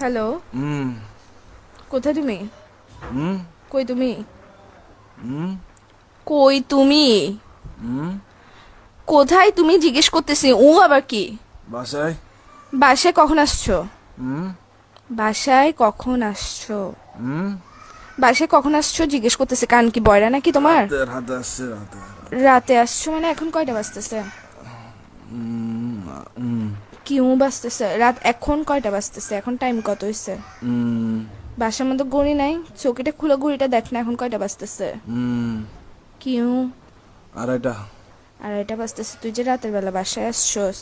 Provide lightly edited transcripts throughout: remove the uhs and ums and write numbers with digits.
Hello, হুম কোথায় তুমি? হুম কই তুমি? হুম কই তুমি? হুম কোথায় তুমি জিজ্ঞেস করতেছি, ও আবার কি? বাসায়। বাসায় কখন আসছো? হুম বাসায় কখন আসছো? হুম বাসায় কখন আসছো জিজ্ঞেস করতেছে, কান কি বয়রা নাকি তোমার? রাতে রাতে আসছে রাতে। রাতে আসছো মানে এখন কয়টা বাজতেছে? হুম হুম কি বাজতেছে রাত, এখন কয়টা বাজতেছে, এখন টাইম কত হয়েছে? হুম বাসার মধ্যে ঘড়ি নাই, চৌকিটা খুলে ঘড়িটা দেখ না এখন কয়টা বাজতেছে। হুম কি আড়াইটা। আড়াইটা বাজতেছে? তুই যে রাতের বেলা বাসায় আসছোস,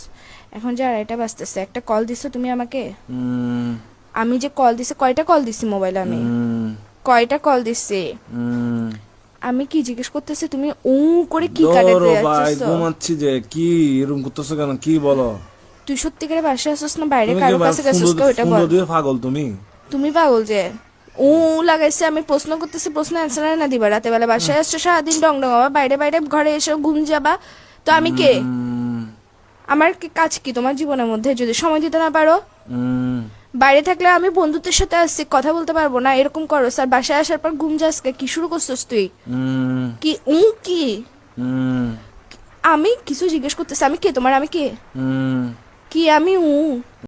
এখন যে আড়াইটা বাজতেছে, একটা কল দিছো তুমি আমাকে? হুম আমি যে কল দিছি, কয়টা কল দিছি মোবাইলে আমি? হুম কয়টা কল দিছি? হুম আমি কি জিজ্ঞেস করতেছি, তুমি করে কি কাটাতে ধরো ভাই, যাচ্ছিস? ঘুমাচ্ছি যে। কি এরকম করতেছো কেন? কি বলো? তুই সত্যিকারে বাসায় আসছিস না বাইরে তুমি কি কারো ভাই কাছে গেছিস তো, ওইটা ফুন্ড বল। দিয়ে পাগল তুমি? তুমি পাগল যে লাগাইছে, আমি প্রশ্ন করতেছি, প্রশ্ন অ্যান্সার না দিবা? রাতে বেলা বাসায় আসছো, সারাদিন ডং ডং হবা, বাইরে বাইরে ঘরে এসে ঘুম যাবা, তো আমি কে? হুম আমার কি কাজ কি তোমার জীবনের মধ্যে যদি সময় দিতে না পারো? হুম বাইরে থাকলে আমি বন্ধুত্বের সাথে আসছি, কথা বলতে পারবো না এরকম করো স্যার? বাসায় আসার পর ঘুম যাস কি শুরু করছিস তুই? হুম কি কি? হুম আমি কিছু জিজ্ঞেস করতেছি, আমি কে তোমার? আমি কে? হুম কি আমি